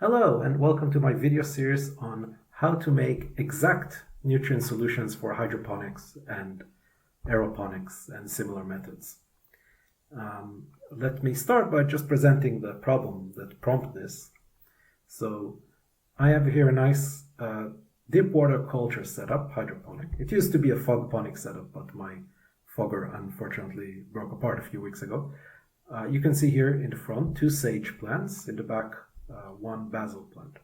Hello and welcome to my video series on how to make exact nutrient solutions for hydroponics and aeroponics and similar methods. Let me start by just presenting the problem that prompted this. So I have here a nice deep water culture setup, hydroponic. It used to be a fogponic setup, but my fogger unfortunately broke apart a few weeks ago. You can see here in the front 2 sage plants, in the back 1 basil plant.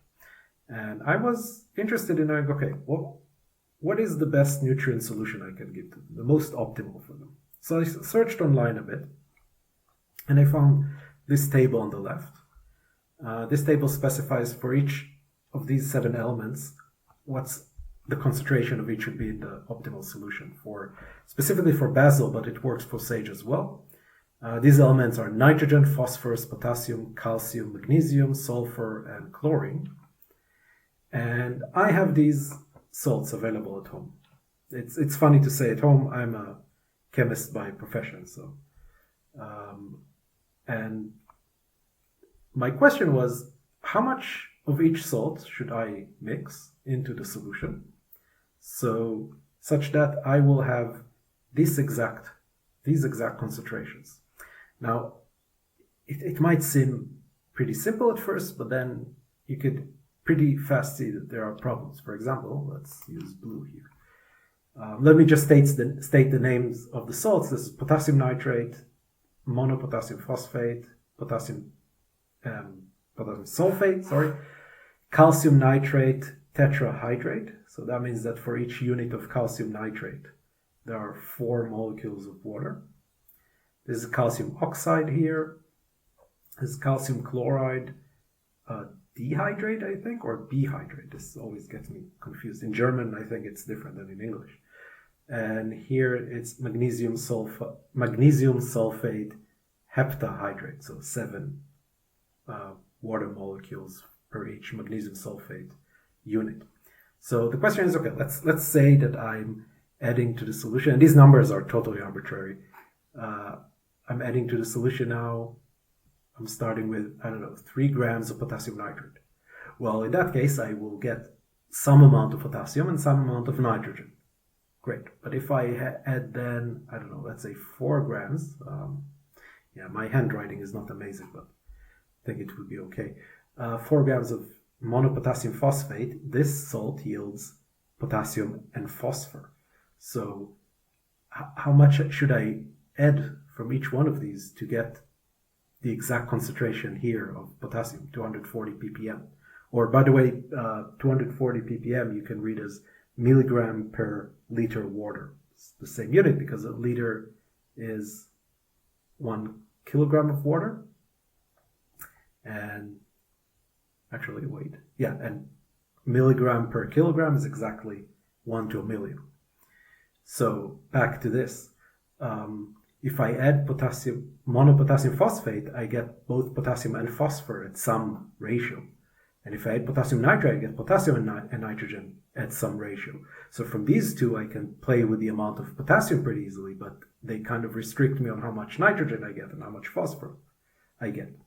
And I was interested in knowing, okay, what is the best nutrient solution I can give to them, the most optimal for them? So I searched online a bit, and I found this table on the left. This table specifies for each of these 7 elements what's the concentration of each would be in the optimal solution for, specifically for basil, but it works for sage as well. These elements are nitrogen, phosphorus, potassium, calcium, magnesium, sulfur, and chlorine. And I have these salts available at home. It's funny to say at home. I'm a chemist by profession, so and my question was, how much of each salt should I mix into the solution such that I will have these exact concentrations? Now, it might seem pretty simple at first, but then you could pretty fast see that there are problems. For example, let's use blue here. Let me just state the names of the salts. This is potassium nitrate, monopotassium phosphate, potassium sulfate, calcium nitrate, tetrahydrate. So that means that for each unit of calcium nitrate, there are 4 molecules of water. This is calcium oxide here. This is calcium chloride dehydrate, I think, or bihydrate. This always gets me confused. In German, I think it's different than in English. And here it's magnesium sulfate heptahydrate, so 7 water molecules per each magnesium sulfate unit. So the question is, okay, let's say that I'm adding to the solution, and these numbers are totally arbitrary. I'm adding to the solution now. I'm starting with, 3 grams of potassium nitrate. Well, in that case, I will get some amount of potassium and some amount of nitrogen. Great. But if I add then, let's say 4 grams. My handwriting is not amazing, but I think it would be okay. 4 grams of monopotassium phosphate. This salt yields potassium and phosphor. So how much should I add from each one of these to get the exact concentration here of potassium, 240 ppm? Or, by the way, 240 ppm you can read as milligram per liter water. It's the same unit because a liter is 1 kilogram of water. And actually, and milligram per kilogram is exactly 1 to a million. So back to this. If I add monopotassium phosphate, I get both potassium and phosphor at some ratio. And if I add potassium nitrate, I get potassium and nitrogen at some ratio. So from these two, I can play with the amount of potassium pretty easily, but they kind of restrict me on how much nitrogen I get and how much phosphor I get.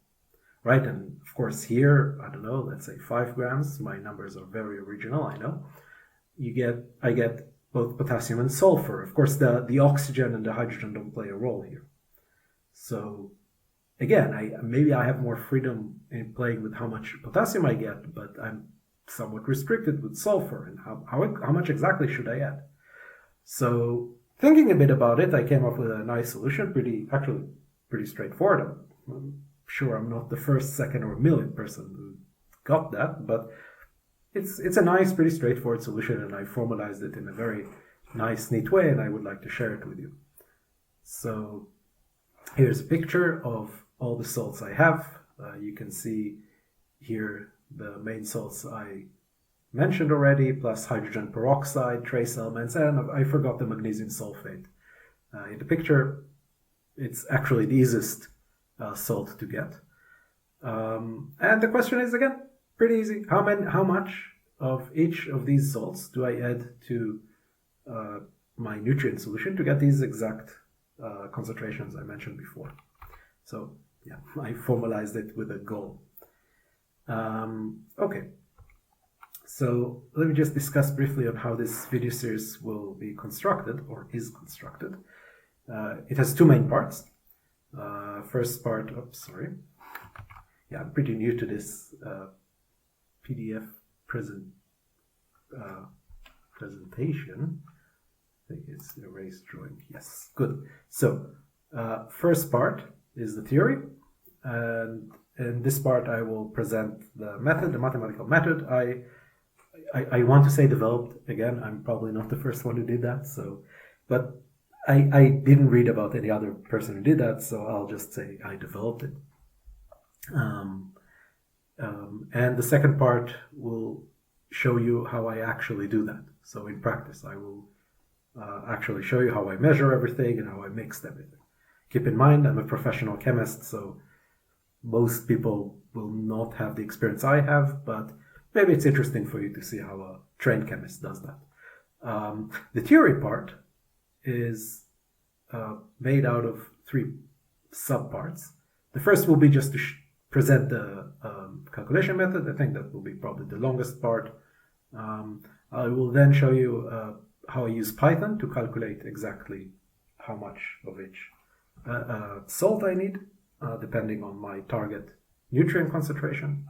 Right? And of course here, let's say 5 grams. My numbers are very original, I know. I get both potassium and sulfur. Of course, the oxygen and the hydrogen don't play a role here. So again, maybe I have more freedom in playing with how much potassium I get, but I'm somewhat restricted with sulfur. And how much exactly should I add? So thinking a bit about it, I came up with a nice solution, pretty straightforward. I'm sure I'm not the first, second, or millionth person who got that, but it's a nice, pretty straightforward solution, and I formalized it in a very nice, neat way, and I would like to share it with you. So here's a picture of all the salts I have. You can see here the main salts I mentioned already, plus hydrogen peroxide, trace elements, and I forgot the magnesium sulfate. In the picture, it's actually the easiest salt to get. And the question is, again, pretty easy. How much of each of these salts do I add to my nutrient solution to get these exact concentrations I mentioned before? So I formalized it with a goal. Okay, so let me just discuss briefly on how this video series will be constructed, or is constructed. It has two main parts. First part, yeah, I'm pretty new to this PDF presentation. I think it's erased drawing. Yes, good. So, first part is the theory, and in this part I will present the method, the mathematical method. I want to say developed. Again, I'm probably not the first one who did that. So, but I didn't read about any other person who did that, so I'll just say I developed it. And the second part will show you how I actually do that. So in practice, I will actually show you how I measure everything and how I mixed everything. Keep in mind, I'm a professional chemist, so most people will not have the experience I have, but maybe it's interesting for you to see how a trained chemist does that. The theory part is made out of three subparts. The first will be just to present the calculation method. I think that will be probably the longest part. I will then show you how I use Python to calculate exactly how much of each salt I need, depending on my target nutrient concentration.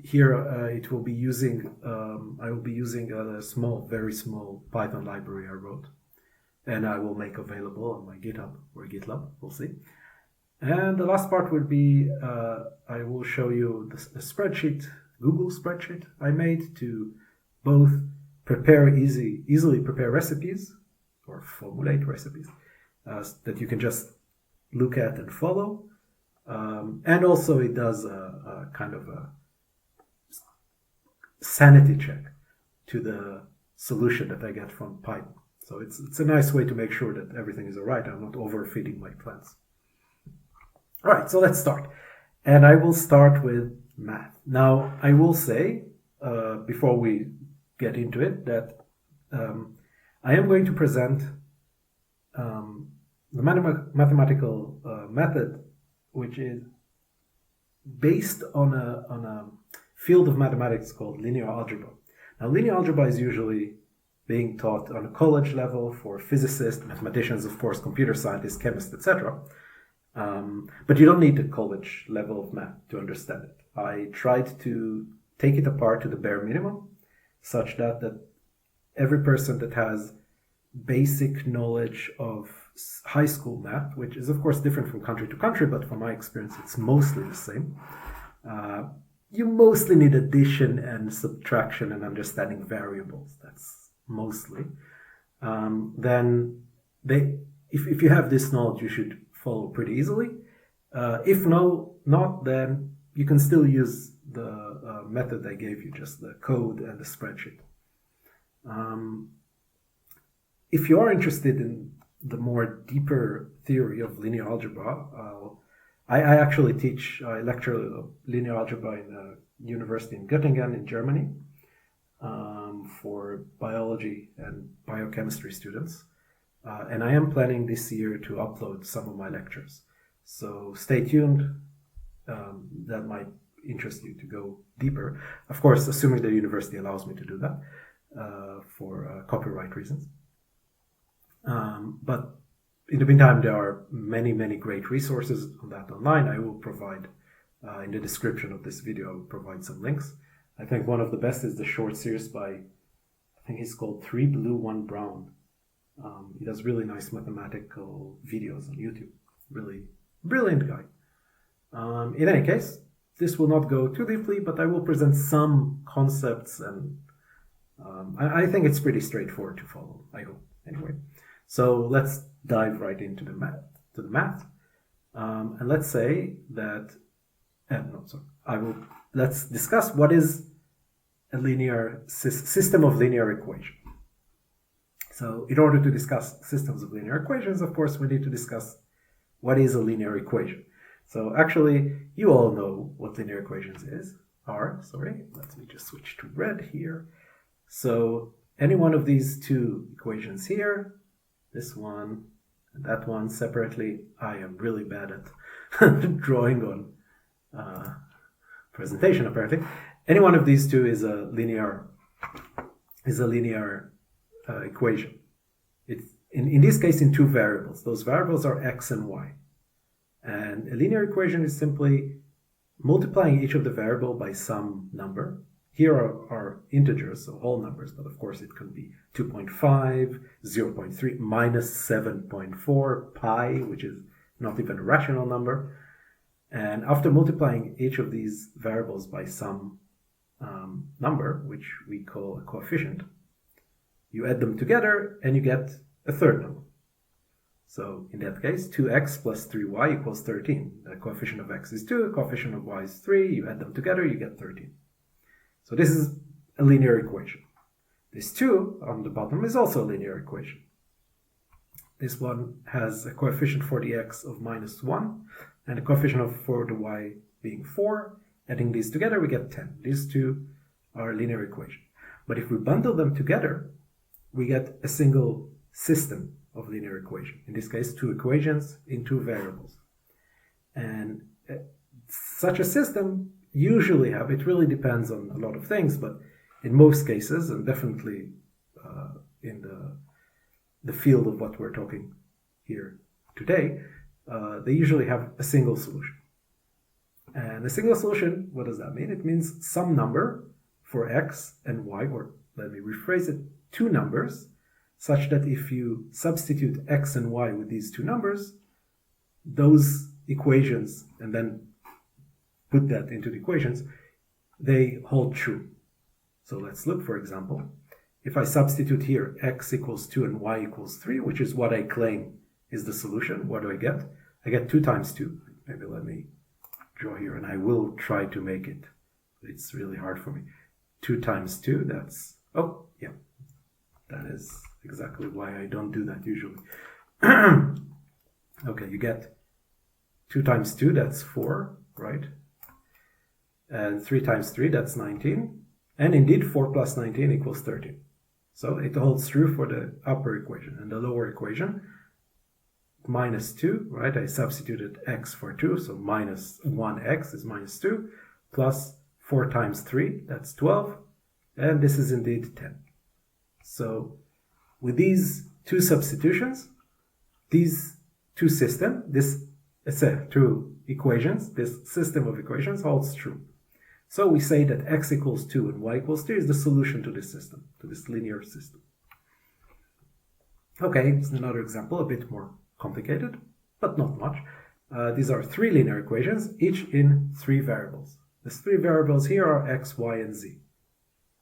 Here it will be using, I will be using a small, very small Python library I wrote, and I will make available on my GitHub or GitLab, we'll see. And the last part will be, I will show you the spreadsheet, Google spreadsheet I made to both prepare easily prepare recipes or formulate recipes that you can just look at and follow. And also it does a kind of a sanity check to the solution that I get from Python. So it's a nice way to make sure that everything is all right. I'm not overfeeding my plants. All right, so let's start. And I will start with math. Now, I will say, before we get into it, that I am going to present the mathematical method, which is based on a field of mathematics called linear algebra. Now, linear algebra is usually being taught on a college level for physicists, mathematicians, of course, computer scientists, chemists, etc. But you don't need the college level of math to understand it. I tried to take it apart to the bare minimum, such that every person that has basic knowledge of high school math, which is of course different from country to country, but from my experience it's mostly the same. You mostly need addition and subtraction and understanding variables. That's mostly. Then if you have this knowledge, you should follow pretty easily. If not, then you can still use the method I gave you, just the code and the spreadsheet. If you are interested in the more deeper theory of linear algebra, I actually I lecture linear algebra in a university in Göttingen in Germany for biology and biochemistry students. And I am planning this year to upload some of my lectures. So stay tuned. That might interest you to go deeper. Of course, assuming the university allows me to do that for copyright reasons. But in the meantime, there are many, many great resources on that online. I will provide, in the description of this video, I will provide some links. I think one of the best is the short series by, I think he's called 3 Blue, 1 Brown. He does really nice mathematical videos on YouTube. Really brilliant guy. In any case, this will not go too deeply, but I will present some concepts, and I think it's pretty straightforward to follow, I hope, anyway. So let's dive right into the math. And let's say that, let's discuss what is a linear system of linear equations. So in order to discuss systems of linear equations, of course, we need to discuss what is a linear equation. So actually, you all know what linear equations are. Let me just switch to red here. So any one of these two equations here, this one and that one separately, I am really bad at drawing on presentation apparently. Any one of these two is a linear equation. It's in this case in two variables. Those variables are x and y. And a linear equation is simply multiplying each of the variable by some number. Here are integers, so whole numbers, but of course it can be 2.5, 0.3, minus 7.4, pi, which is not even a rational number. And after multiplying each of these variables by some number, which we call a coefficient, you add them together and you get a third number. So in that case, 2x plus 3y equals 13. The coefficient of x is 2, the coefficient of y is 3. You add them together, you get 13. So this is a linear equation. This 2 on the bottom is also a linear equation. This one has a coefficient for the x of minus 1 and a coefficient for the y being 4. Adding these together, we get 10. These two are a linear equation. But if we bundle them together, we get a single system of linear equation. In this case, two equations in two variables. And such a system usually have, it really depends on a lot of things, but in most cases, and definitely in the field of what we're talking here today, they usually have a single solution. And a single solution, what does that mean? It means some number for x and y, or let me rephrase it, two numbers, such that if you substitute x and y with these two numbers, those equations, and then put that into the equations, they hold true. So let's look, for example, if I substitute here x equals 2 and y equals 3, which is what I claim is the solution, what do I get? I get 2 times 2. Maybe let me draw here, and I will try to make it. It's really hard for me. 2 times 2, that's, oh, yeah, that is exactly why I don't do that usually. Okay, you get 2 times 2, that's 4, right? And 3 times 3, that's 19. And indeed, 4 plus 19 equals 13. So it holds true for the upper equation. And the lower equation, minus 2, right? I substituted x for 2, so minus 1x is minus 2, plus 4 times 3, that's 12. And this is indeed 10. So with these two substitutions, these two systems, two equations, this system of equations holds true. So we say that x equals 2 and y equals 3 is the solution to this system, to this linear system. Okay, it's another example, a bit more complicated, but not much. These are three linear equations, each in three variables. The three variables here are x, y, and z.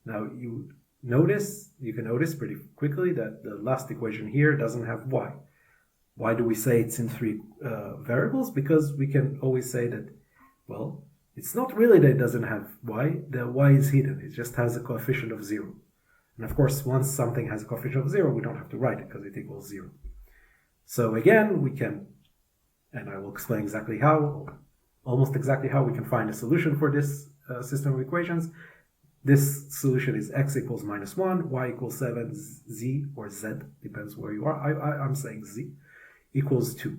Now you can notice pretty quickly that the last equation here doesn't have y. Why do we say it's in three variables? Because we can always say that, well, it's not really that it doesn't have y, the y is hidden, it just has a coefficient of 0. And of course, once something has a coefficient of 0, we don't have to write it because it equals 0. So again, we can, and I will explain exactly how, almost exactly how we can find a solution for this system of equations. This solution is x equals minus 1, y equals 7, z or z, depends where you are. I'm saying z, equals 2.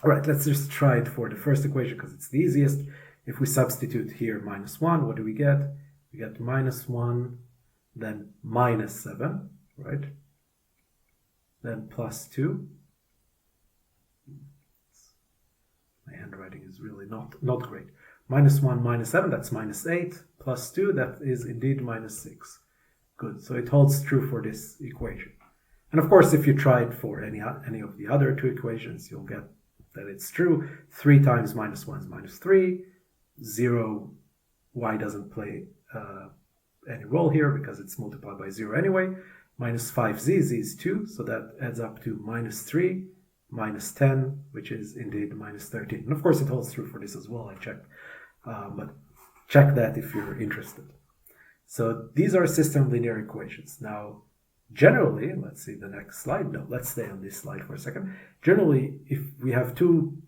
All right, let's just try it for the first equation because it's the easiest. If we substitute here minus 1, what do we get? We get minus 1, then minus 7, right? Then plus 2. My handwriting is really not great. Minus 1, minus 7, that's minus 8. Plus 2, that is indeed minus 6. Good, so it holds true for this equation. And of course, if you try it for any of the other two equations, you'll get that it's true. 3 times minus 1 is minus 3. 0, y doesn't play any role here because it's multiplied by 0 anyway. Minus 5z, z is 2, so that adds up to minus 3, minus 10, which is indeed minus 13. And of course, it holds true for this as well, I checked. But check that if you're interested. So these are system linear equations. Now, generally, let's see the next slide. No, let's stay on this slide for a second. Generally, if we have two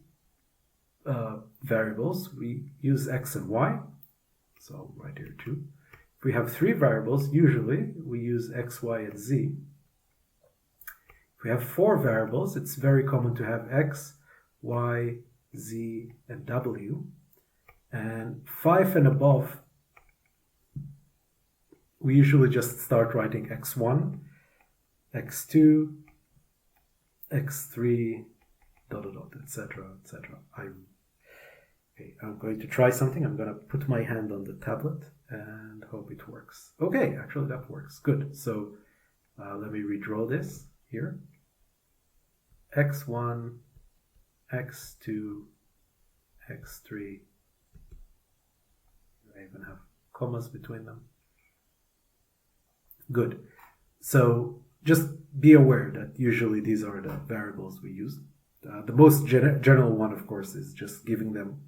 variables, we use x and y. So right here too. If we have three variables, usually we use x, y, and z. If we have four variables, it's very common to have x, y, z, and w. And 5 and above, we usually just start writing x1, x2, x3, etc., etc. I'm going to try something. I'm going to put my hand on the tablet and hope it works. Okay, actually that works. Good. So let me redraw this here. x1, x2, x3. I even have commas between them. Good. So just be aware that usually these are the variables we use. The most general one, of course, is just giving them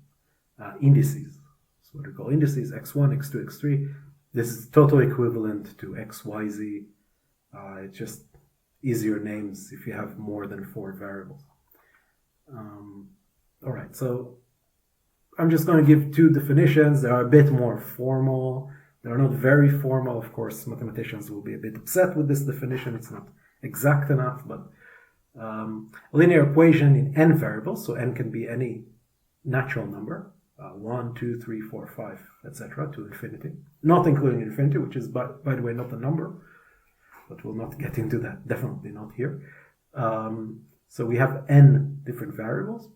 indices. So what we call indices, x1, x2, x3. This is totally equivalent to x, y, z. It's just easier names if you have more than 4 variables. All right, so I'm just going to give 2 definitions. They are a bit more formal. They're not very formal. Of course, mathematicians will be a bit upset with this definition. It's not exact enough, but a linear equation in n variables, so n can be any natural number, 1, 2, 3, 4, 5, etc., to infinity, not including infinity, which is, by the way, not a number, but we'll not get into that, definitely not here. So we have n different variables.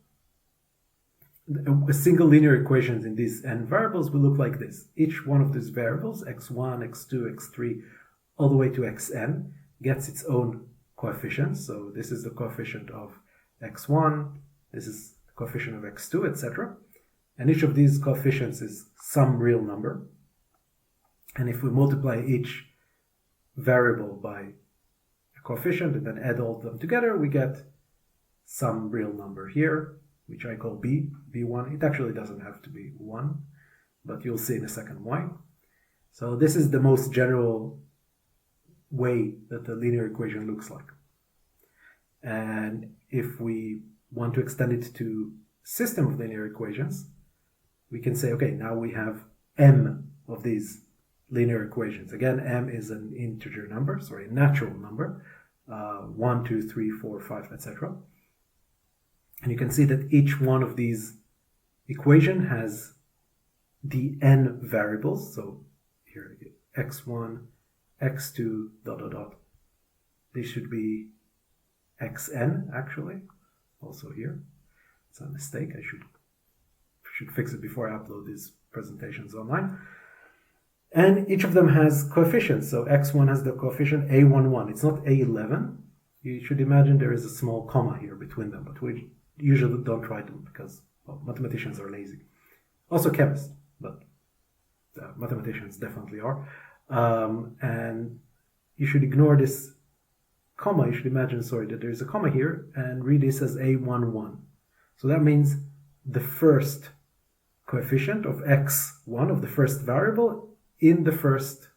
A single linear equations in these n variables will look like this. Each one of these variables, x1, x2, x3, all the way to xn, gets its own coefficient. So this is the coefficient of x1, this is the coefficient of x2, etc. And each of these coefficients is some real number. And if we multiply each variable by a coefficient and then add all of them together, we get some real number here, which I call b1. It actually doesn't have to be 1, but you'll see in a second why. So this is the most general way that the linear equation looks like. And if we want to extend it to system of linear equations, we can say, okay, now we have m of these linear equations. Again, m is an integer number, a natural number, 1, 2, 3, 4, 5, etc. And you can see that each one of these equation has the n variables. So here, x1, x2, ... This should be xn, actually. Also here. It's a mistake. I should fix it before I upload these presentations online. And each of them has coefficients. So x1 has the coefficient a11. It's not a11. You should imagine there is a small comma here between them, but we usually don't write them because, well, mathematicians are lazy. Also chemists, but mathematicians definitely are. And you should ignore this comma. You should imagine, that there's a comma here and read this as a11. So that means the first coefficient of x1, of the first variable, in the first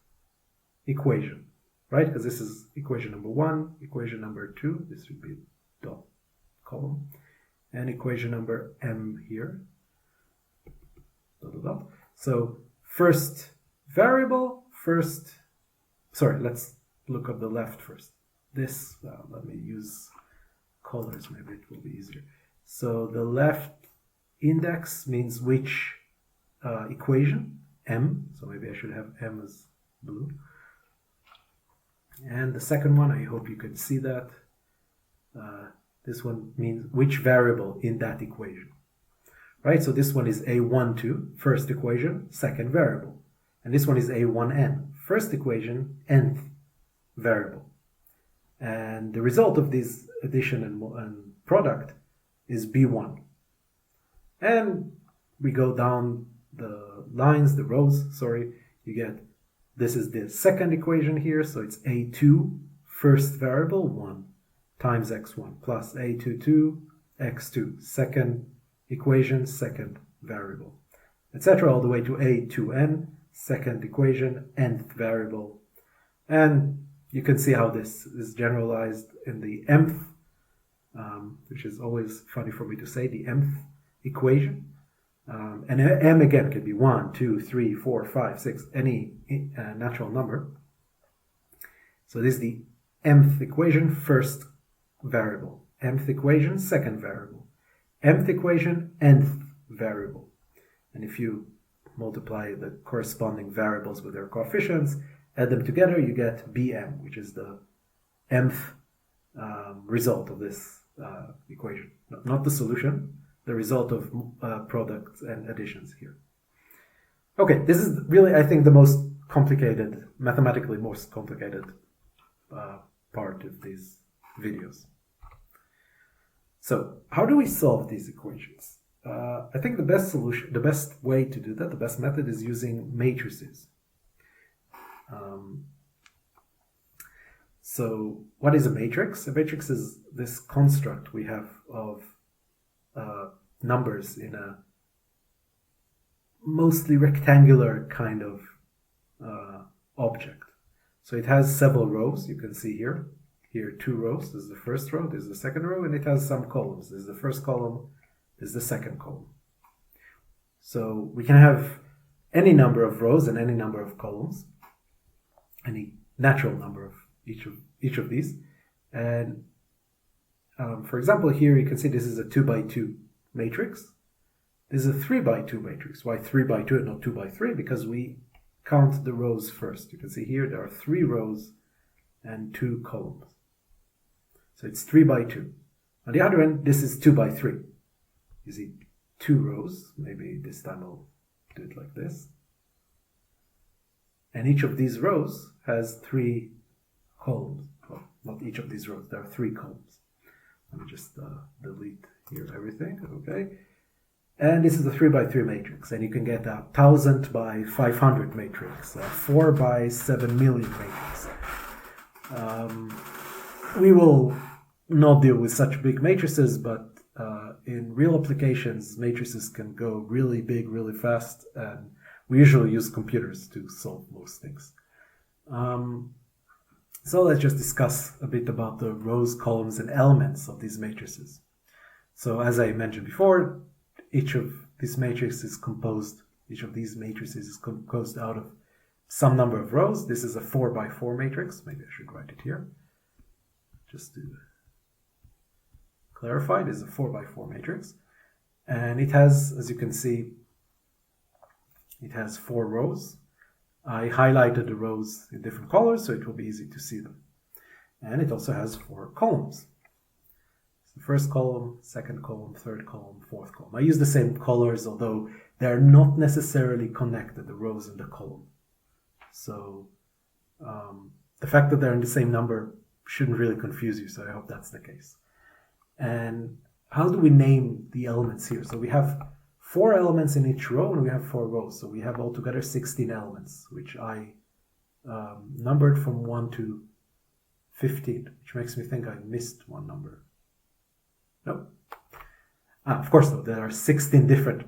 equation, right? Because this is equation number 1, equation number 2, this would be dot column, and equation number m here, ... So first variable, let's look at the left first. This, let me use colors, maybe it will be easier. So the left index means which equation, m, so maybe I should have m as blue. And the second one, I hope you can see that. This one means which variable in that equation, right? So this one is a12, first equation, second variable. And this one is a1n, first equation, nth variable. And the result of this addition and product is b1. And we go down the lines, the rows, you get, this is the second equation here, so it's a2, first variable, 1, times x1, plus a22, x2, second equation, second variable, etc., all the way to a2n, second equation, nth variable. And you can see how this is generalized in the mth, which is always funny for me to say, the mth equation. And m again can be 1, 2, 3, 4, 5, 6, any natural number. So this is the mth equation, first variable. Mth equation, second variable. Mth equation, nth variable. And if you multiply the corresponding variables with their coefficients, add them together, you get Bm, which is the mth result of this equation. Not the solution, the result of products and additions here. Okay, this is really, I think, the most complicated, mathematically most complicated part of these videos. So, how do we solve these equations? I think the best solution, the best way to do that, the best method is using matrices. So, what is a matrix? A matrix is this construct we have of numbers in a mostly rectangular kind of object. So it has several rows, you can see here. Here 2 rows, this is the first row, this is the second row, and it has some columns. This is the first column, this is the second column. So we can have any number of rows and any number of columns, any natural number of each of these. And for example, here you can see this is a 2 by 2 matrix. This is a 3 by 2 matrix. Why 3 by 2 and not 2 by 3? Because we count the rows first. You can see here there are 3 rows and 2 columns. So it's 3 by 2. On the other end, this is 2 by 3. You see 2 rows. Maybe this time I'll do it like this. And each of these rows has 3 columns. Well, not each of these rows, there are 3 columns. Let me just delete here everything, okay? And this is a 3 by 3 matrix, and you can get a 1000 by 500 matrix, a 4 by 7 million matrix. We will not deal with such big matrices, but in real applications, matrices can go really big, really fast, and we usually use computers to solve most things. So let's just discuss a bit about the rows, columns, and elements of these matrices. So as I mentioned before, each of these matrices is composed out of some number of rows. This is a 4 by 4 matrix. Maybe I should write it here. Just to clarify, this is a 4 by 4 matrix. And it has, as you can see, it has 4 rows. I highlighted the rows in different colors, so it will be easy to see them. And it also has 4 columns. The first column, second column, third column, fourth column. I use the same colors, although they're not necessarily connected, the rows and the column. So the fact that they're in the same number shouldn't really confuse you, so I hope that's the case. And how do we name the elements here? So we have 4 elements in each row, and we have 4 rows. So we have altogether 16 elements, which I numbered from 1 to 15, which makes me think I missed one number. No. Of course, though, there are 16 different.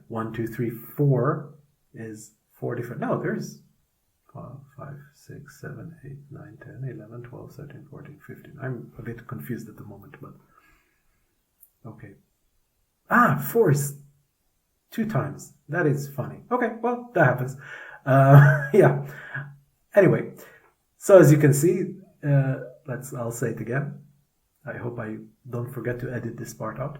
1, 2, 3, 4 is 4 different. No, there's 5, 6, 7, 8, 9, 10, 11, 12, 13, 14, 15. I'm a bit confused at the moment, but okay. 4 is 2 times. That is funny. Okay, well, that happens. Yeah. Anyway, so as you can see, I'll say it again. I hope I don't forget to edit this part out.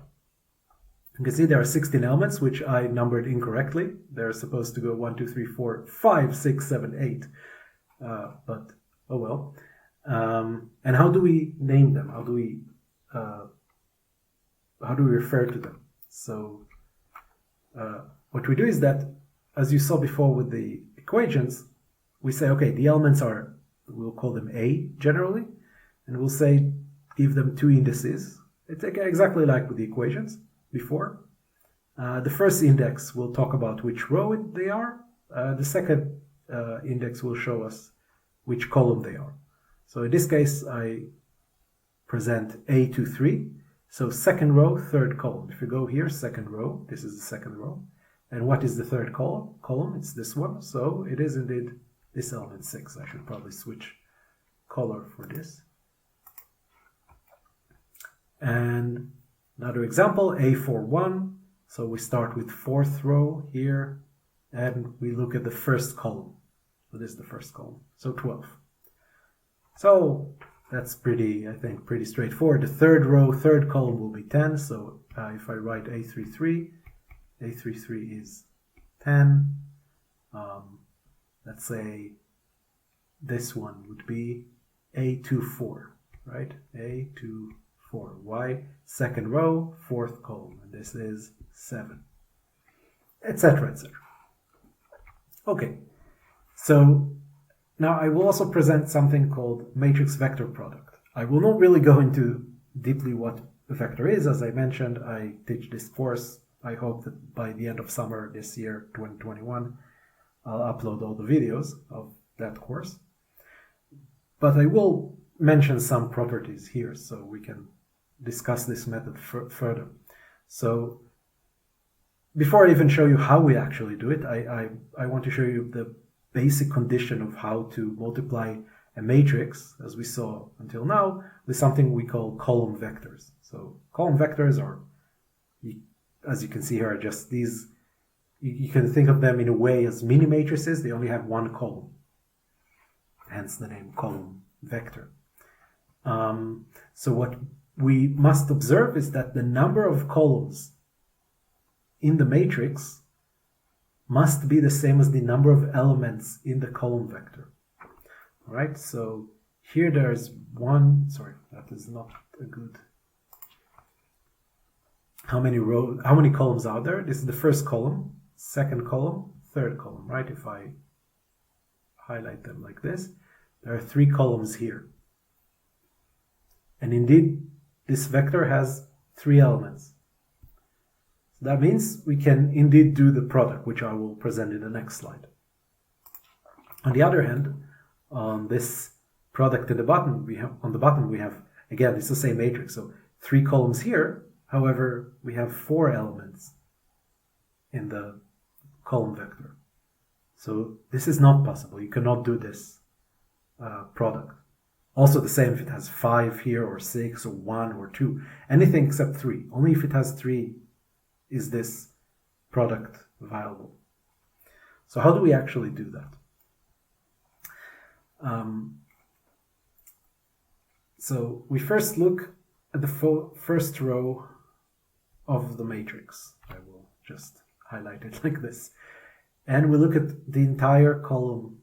You can see there are 16 elements, which I numbered incorrectly. They're supposed to go 1, 2, 3, 4, 5, 6, 7, 8. But, oh well. And how do we name them? How do we refer to them? So, what we do is that, as you saw before with the equations, we say, okay, the elements are, we'll call them A generally, and we'll say, give them 2 indices. It's exactly like with the equations before. The first index will talk about which row they are. The second index will show us which column they are. So in this case, I present A23. So second row, third column. If you go here, second row, this is the second row. And what is the third column? It's this one. So it is indeed this element 6. I should probably switch color for this. And another example, A41. So we start with 4th row here, and we look at the first column. So this is the first column. So 12. So that's pretty straightforward. The third row, third column will be 10. So if I write A33, A33 is 10. Let's say this one would be A24, right? A24. Y, second row, fourth column, and this is 7, etc., etc. Okay, so now I will also present something called matrix vector product. I will not really go into deeply what a vector is. As I mentioned, I teach this course. I hope that by the end of summer this year, 2021, I'll upload all the videos of that course. But I will mention some properties here so we can discuss this method further. So before I even show you how we actually do it, I want to show you the basic condition of how to multiply a matrix, as we saw until now, with something we call column vectors. So column vectors are, as you can see here, are just these. You can think of them in a way as mini matrices. They only have one column, hence the name column vector. So what we must observe is that the number of columns in the matrix must be the same as the number of elements in the column vector. All right, so here there's one, sorry, that is not a good. How many columns are there? This is the first column, second column, third column, right? If I highlight them like this, there are 3 columns here. And indeed, this vector has 3 elements. So that means we can indeed do the product, which I will present in the next slide. On the other hand, on this product at the bottom, we have, again, it's the same matrix. So 3 columns here. However, we have 4 elements in the column vector. So this is not possible. You cannot do this product. Also the same if it has 5 here, or 6, or 1, or 2. Anything except 3. Only if it has 3 is this product viable. So how do we actually do that? So we first look at the first row of the matrix. I will just highlight it like this. And we look at the entire column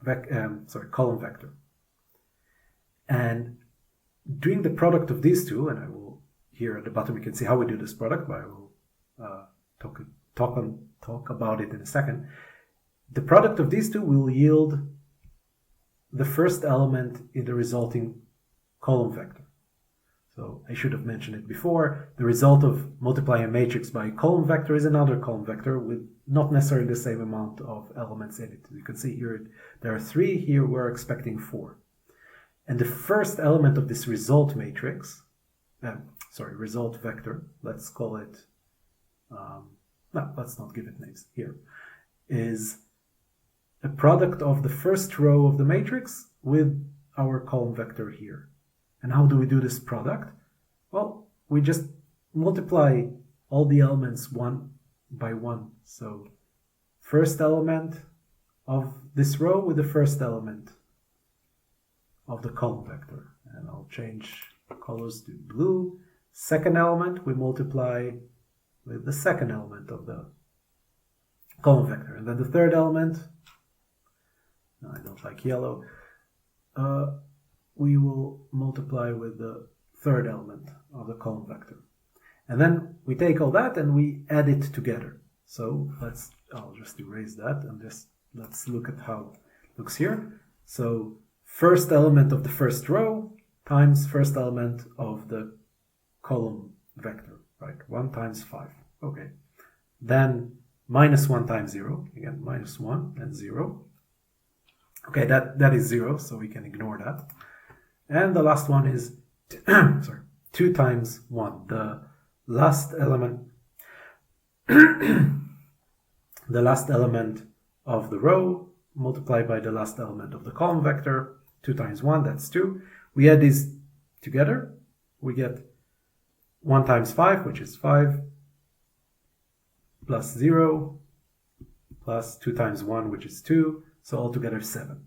vector. And doing the product of these two, and I will, here at the bottom you can see how we do this product, but I will talk about it in a second. The product of these two will yield the first element in the resulting column vector. So I should have mentioned it before. The result of multiplying a matrix by a column vector is another column vector with not necessarily the same amount of elements in it. You can see here there are 3, here we're expecting 4. And the first element of this result matrix, result vector, let's call it, no, let's not give it names here, is a product of the first row of the matrix with our column vector here. And how do we do this product? Well, we just multiply all the elements one by one. So first element of this row with the first element of the column vector. And I'll change colors to blue. Second element we multiply with the second element of the column vector. And then the third element, no, I don't like yellow, we will multiply with the third element of the column vector. And then we take all that and we add it together. So I'll just erase that and just let's look at how it looks here. So first element of the first row times first element of the column vector, right? 1 times 5. Okay. Then minus 1 times 0, again, minus 1 and 0. Okay, that is 0, so we can ignore that. And the last one is 2 times 1. The last element the last element of the row multiplied by the last element of the column vector. 2 times 1, that's 2. We add these together. We get 1 times 5, which is 5, plus 0, plus 2 times 1, which is 2. So altogether 7.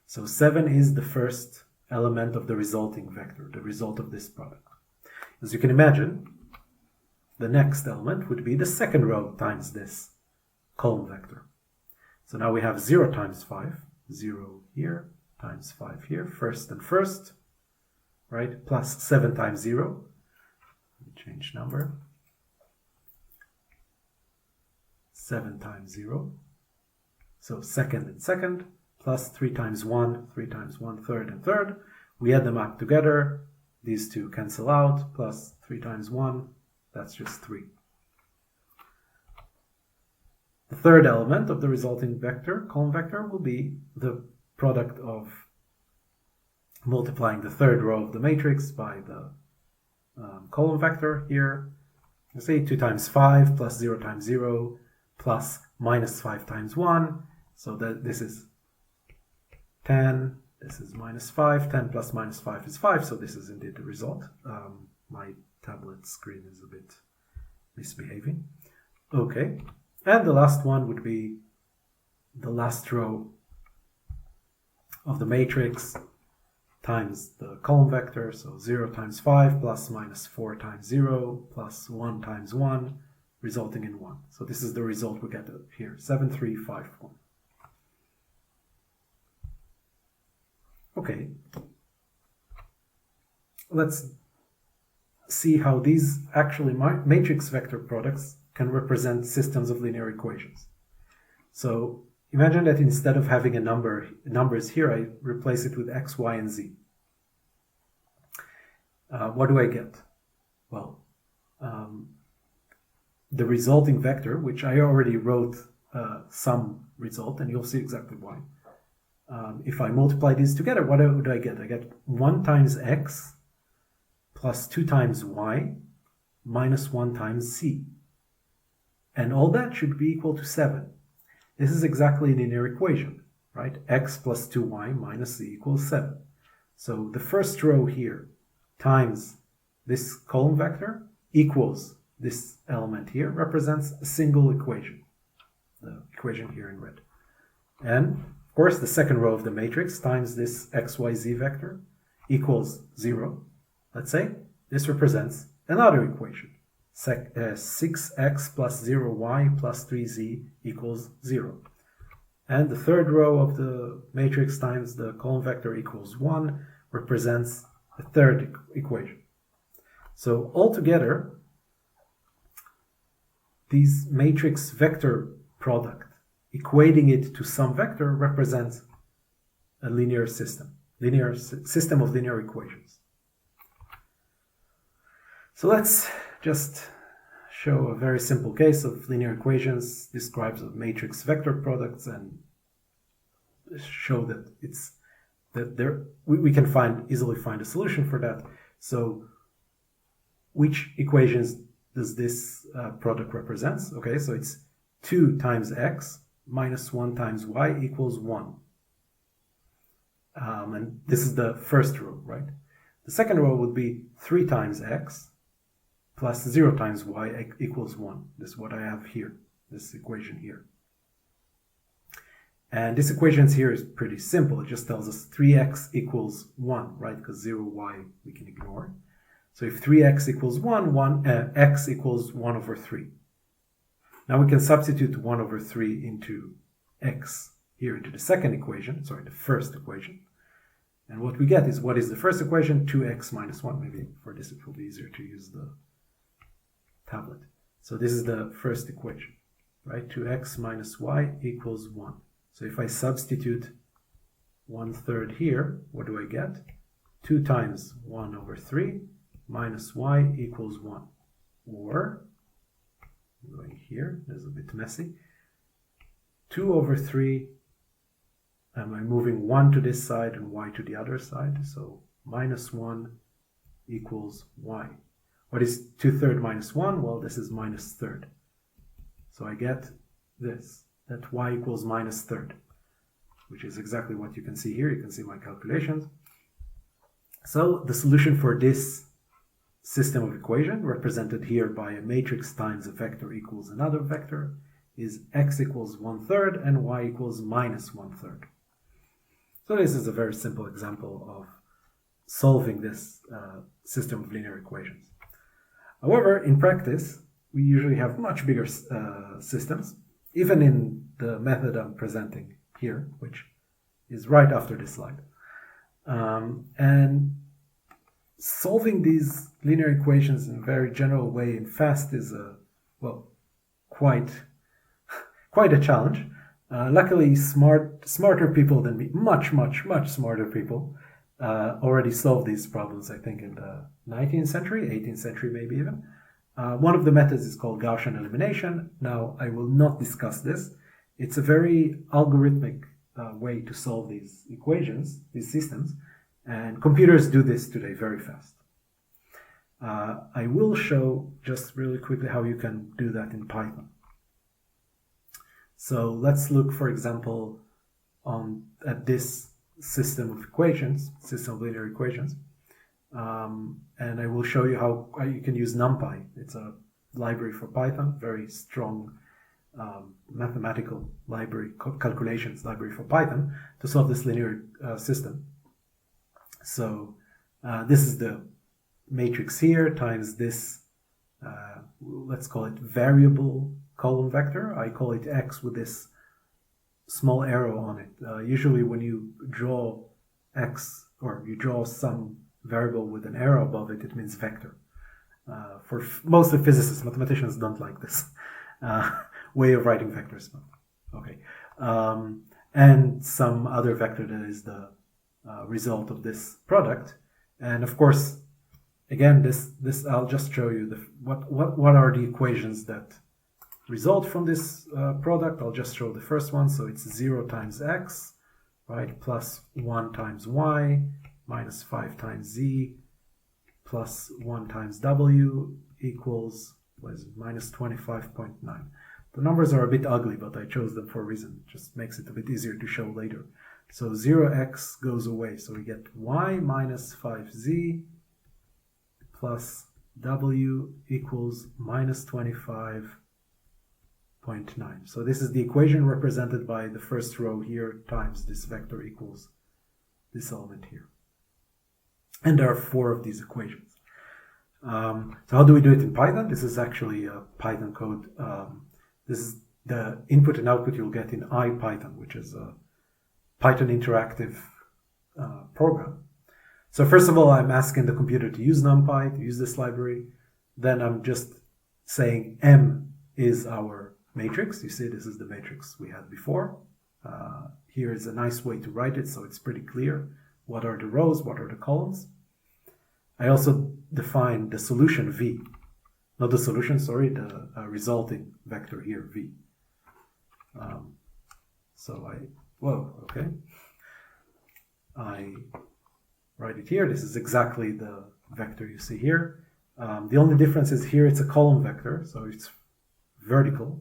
So 7 is the first element of the resulting vector, the result of this product. As you can imagine, the next element would be the second row times this column vector. So now we have 0 times 5, 0 here, times 5 here, first and first, right, plus 7 times 0, change number, 7 times 0, so second and second, plus 3 times 1, 3 times 1, third and third. We add them up together, these two cancel out, plus 3 times 1, that's just 3. The third element of the resulting vector, column vector, will be the product of multiplying the third row of the matrix by the column vector here. Let's say 2 times 5 plus 0 times 0 plus minus 5 times 1. So that this is 10, this is minus 5, 10 plus minus 5 is 5, so this is indeed the result. My tablet screen is a bit misbehaving. Okay, and the last one would be the last row of the matrix times the column vector, so 0 times 5 plus minus 4 times 0 plus 1 times 1, resulting in 1. So this is the result we get here, 7, 3, 5, 1. Okay, let's see how these actually matrix vector products can represent systems of linear equations. So imagine that instead of having a numbers here, I replace it with x, y, and z. What do I get? Well, the resulting vector, which I already wrote some result, and you'll see exactly why. If I multiply these together, what do I get? I get 1 times x plus 2 times y minus 1 times z. And all that should be equal to 7. This is exactly a linear equation, right? X plus 2y minus z equals 7. So the first row here times this column vector equals this element here, represents a single equation, the equation here in red. And of course, the second row of the matrix times this xyz vector equals 0. Let's say this represents another equation. 6x plus 0y plus 3z equals 0. And the third row of the matrix times the column vector equals 1 represents a third equation. So altogether, these matrix vector product, equating it to some vector, represents a linear system of linear equations. So let's just show a very simple case of linear equations, describes a matrix vector products, and show that we can easily find a solution for that. So which equations does this product represent? Okay, so it's 2 times x minus 1 times y equals 1. And this is the first row, right? The second row would be 3 times x plus 0 times y equals 1. This is what I have here, this equation here. And this equation here is pretty simple. It just tells us 3x equals 1, right? Because 0y we can ignore. So if 3x equals 1, x equals 1 over 3. Now we can substitute 1 over 3 into x here into the second equation, sorry, the first equation. And what we get is, what is the first equation? 2x minus 1. Maybe for this it will be easier to use the tablet. So this is the first equation, right? 2x minus y equals 1. So if I substitute 1/3 here, what do I get? 2 times 1 over 3 minus y equals 1. Or, going here, that's a bit messy, 2 over 3, am I moving 1 to this side and y to the other side? So minus 1 equals y. What is 2/3 minus 1? Well, this is minus third. So I get this, that y equals minus third, which is exactly what you can see here. You can see my calculations. So the solution for this system of equation, represented here by a matrix times a vector equals another vector, is x equals 1/3 and y equals minus 1/3. So this is a very simple example of solving this system of linear equations. However, in practice, we usually have much bigger systems, even in the method I'm presenting here, which is right after this slide. And solving these linear equations in a very general way and fast is quite a challenge. Luckily, smarter people than me, much smarter people, already solved these problems, I think, in the 19th century, 18th century maybe even. One of the methods is called Gaussian elimination. Now, I will not discuss this. It's a very algorithmic way to solve these equations, these systems, and computers do this today very fast. I will show just really quickly how you can do that in Python. So let's look, for example, at this system of equations, system of linear equations. And I will show you how you can use NumPy. It's a library for Python, very strong mathematical library, calculations library for Python to solve this linear system. So this is the matrix here times this, let's call it variable column vector. I call it X with this small arrow on it. Usually when you draw X or you draw some variable with an arrow above it, it means vector. For most of physicists, mathematicians don't like this way of writing vectors. Okay. And some other vector that is the result of this product. And of course, again, this I'll just show you what are the equations that result from this product. I'll just show the first one. So it's 0 times x, right, plus 1 times y, minus 5 times z, plus 1 times w equals, what is it, minus 25.9. The numbers are a bit ugly, but I chose them for a reason. It just makes it a bit easier to show later. So 0x goes away. So we get y minus 5z plus w equals minus 25.9. So this is the equation represented by the first row here times this vector equals this element here. And there are 4 of these equations. So how do we do it in Python? This is actually a Python code. This is the input and output you'll get in IPython, which is a Python interactive program. So first of all, I'm asking the computer to use NumPy, to use this library. Then I'm just saying M is our matrix. You see, this is the matrix we had before. Here is a nice way to write it, so it's pretty clear. What are the rows? What are the columns? I also define the solution V. Not the solution, sorry, the resulting vector here, V. I write it here. This is exactly the vector you see here. The only difference is here it's a column vector, so it's vertical.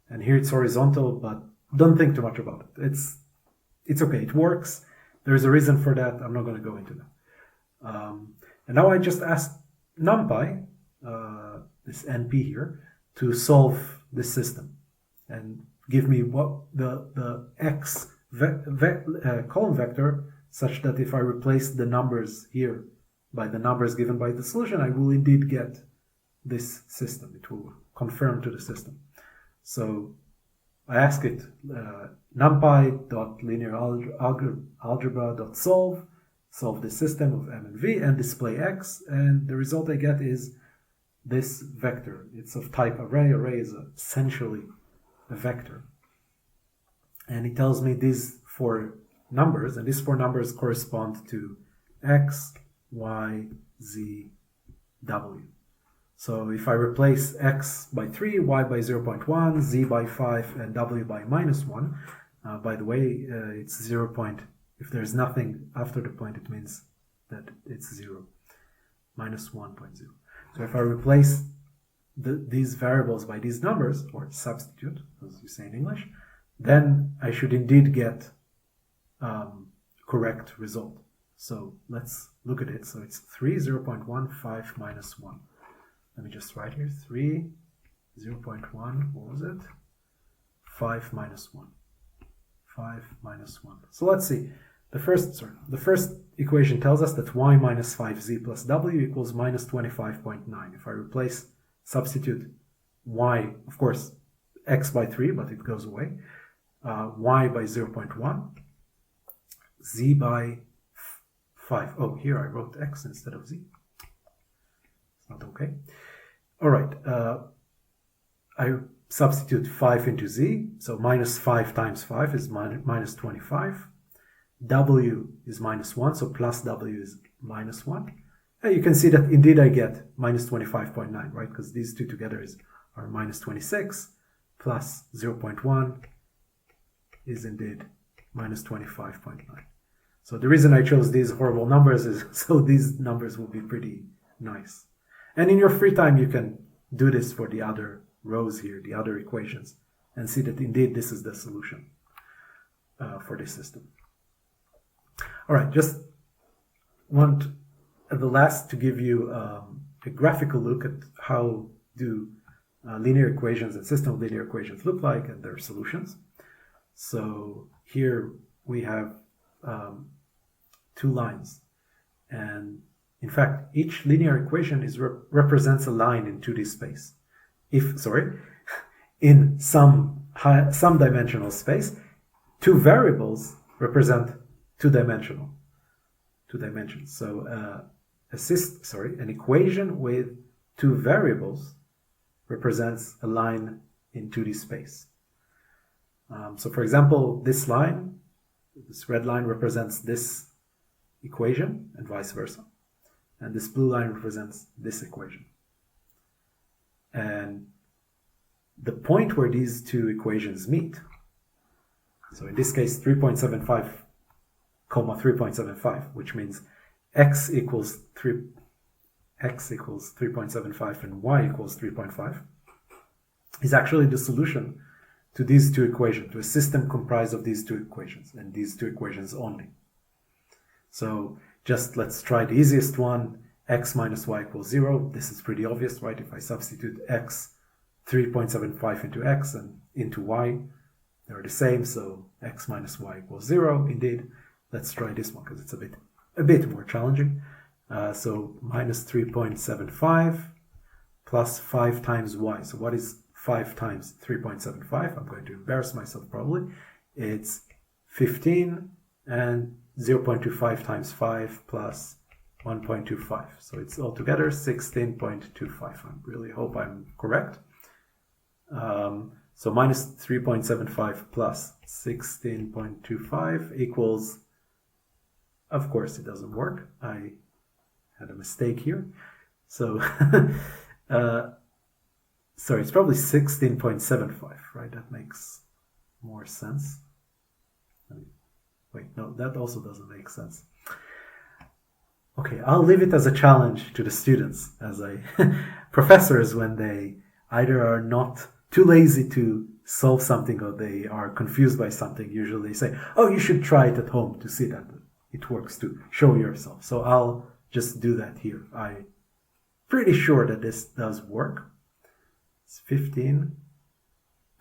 And here it's horizontal, but don't think too much about it. It's okay, it works. There's a reason for that. I'm not going to go into that. And now I just asked NumPy, this NP here, to solve this system and give me what the X column vector, such that if I replace the numbers here by the numbers given by the solution, I will indeed get this system. It will conform to the system. So I ask it numpy.linearalgebra.solve, solve the system of M and V, and display X, and the result I get is this vector. It's of type array. Array is essentially a vector. And it tells me these 4 numbers, and these 4 numbers correspond to X, Y, Z, W. So if I replace X by 3, Y by 0.1, Z by 5, and W by minus 1, by the way, it's 0. If there's nothing after the point, it means that it's 0, minus 1.0. So if I replace these variables by these numbers, or substitute, as you say in English, then I should indeed get correct result. So let's look at it. So it's 3, 0.1, 5, minus 1. Let me just write here, 3, 0.1, what was it? 5 minus 1. 5 minus 1. So let's see. The first equation tells us that y minus 5z plus w equals minus 25.9. If I substitute y, of course, x by 3, but it goes away, y by 0.1, z by 5. Oh, here I wrote x instead of z. It's not okay. All right, I substitute 5 into z, so minus 5 times 5 is minus 25. W is minus 1, so plus w is minus 1. And you can see that indeed I get minus 25.9, right? Because these two together are minus 26, plus 0.1 is indeed minus 25.9. So the reason I chose these horrible numbers is so these numbers will be pretty nice. And in your free time, you can do this for the other rows here, the other equations, and see that indeed this is the solution for this system. All right, just want at the last to give you a graphical look at how do linear equations and system of linear equations look like and their solutions. So here we have two lines, and in fact each linear equation represents a line in 2D space. In some dimensional space, two variables represent two dimensions. So an equation with two variables represents a line in 2D space. So for example, this red line represents this equation and vice versa. And this blue line represents this equation. And the point where these two equations meet, so in this case 3.75, 3.75, which means x equals 3.75 and y equals 3.5, is actually the solution to these two equations, to a system comprised of these two equations and these two equations only. So just let's try the easiest one, x minus y equals 0. This is pretty obvious, right? If I substitute x, 3.75 into x and into y, they're the same, so x minus y equals 0 indeed. Let's try this one because it's a bit more challenging. So minus 3.75 plus 5 times y. So what is 5 times 3.75? I'm going to embarrass myself probably. It's 15, and 0.25 times 5 plus 1.25. So it's altogether 16.25. I really hope I'm correct. So minus 3.75 plus 16.25 equals, of course it doesn't work. I had a mistake here. So, sorry, it's probably 16.75, right? That makes more sense. Wait, no, that also doesn't make sense. Okay, I'll leave it as a challenge to the students, as professors, when they either are not too lazy to solve something or they are confused by something, usually they say, oh, you should try it at home to see that it works, to show yourself. So I'll just do that here. I'm pretty sure that this does work. It's 15.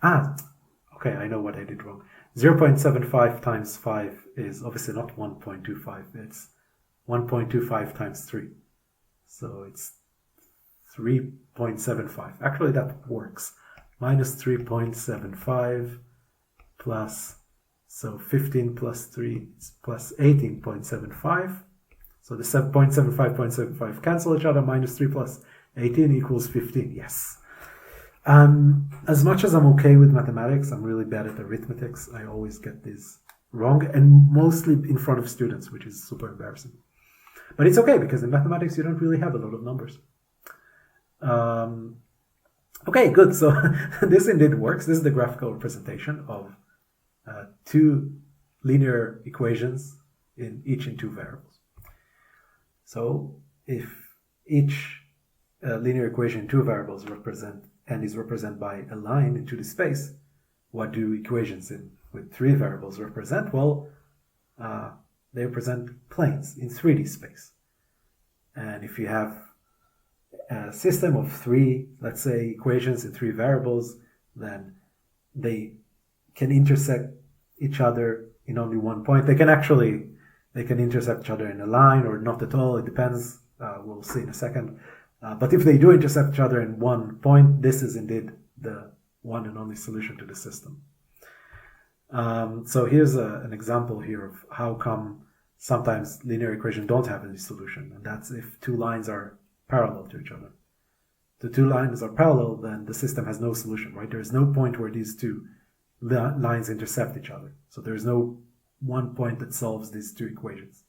Okay, I know what I did wrong. 0.75 times 5 is obviously not 1.25. It's 1.25 times 3. So it's 3.75. Actually, that works. Minus 3.75 plus, so 15 plus 3 is plus 18.75. So the 0.75 cancel each other. Minus 3 plus 18 equals 15. Yes. As much as I'm okay with mathematics, I'm really bad at arithmetics. I always get this wrong, and mostly in front of students, which is super embarrassing. But it's okay, because in mathematics you don't really have a lot of numbers. Okay, good. So this indeed works. This is the graphical representation of two linear equations in two variables. So if each linear equation in two variables is represented by a line into the space, what do equations with three variables represent? Well, they represent planes in 3D space. And if you have a system of three, let's say, equations in three variables, then they can intersect each other in only one point. They can intersect each other in a line or not at all. It depends. We'll see in a second. But if they do intercept each other in one point, this is indeed the one and only solution to the system. So here's an example here of how come sometimes linear equations don't have any solution, and that's if two lines are parallel to each other. The two lines are parallel, then the system has no solution, right? There is no point where these two lines intercept each other. So there is no one point that solves these two equations.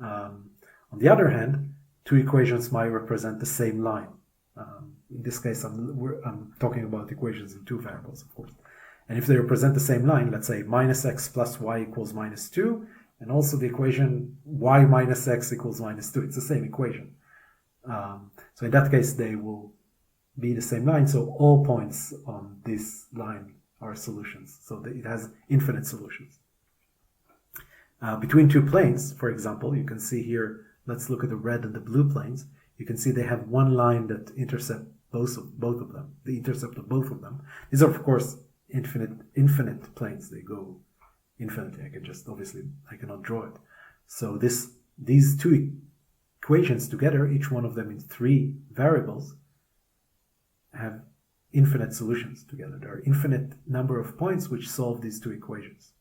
On the other hand, two equations might represent the same line. In this case, I'm talking about equations in two variables, of course. And if they represent the same line, let's say minus x plus y equals minus 2, and also the equation y minus x equals minus 2. It's the same equation. So in that case, they will be the same line. So all points on this line are solutions. So it has infinite solutions. Between two planes, for example, you can see here, let's look at the red and the blue planes. You can see they have one line that intercepts both of them, the intercept of both of them. These are, of course, infinite planes. They go infinitely. I cannot draw it. So these two equations together, each one of them in three variables, have infinite solutions together. There are infinite number of points which solve these two equations.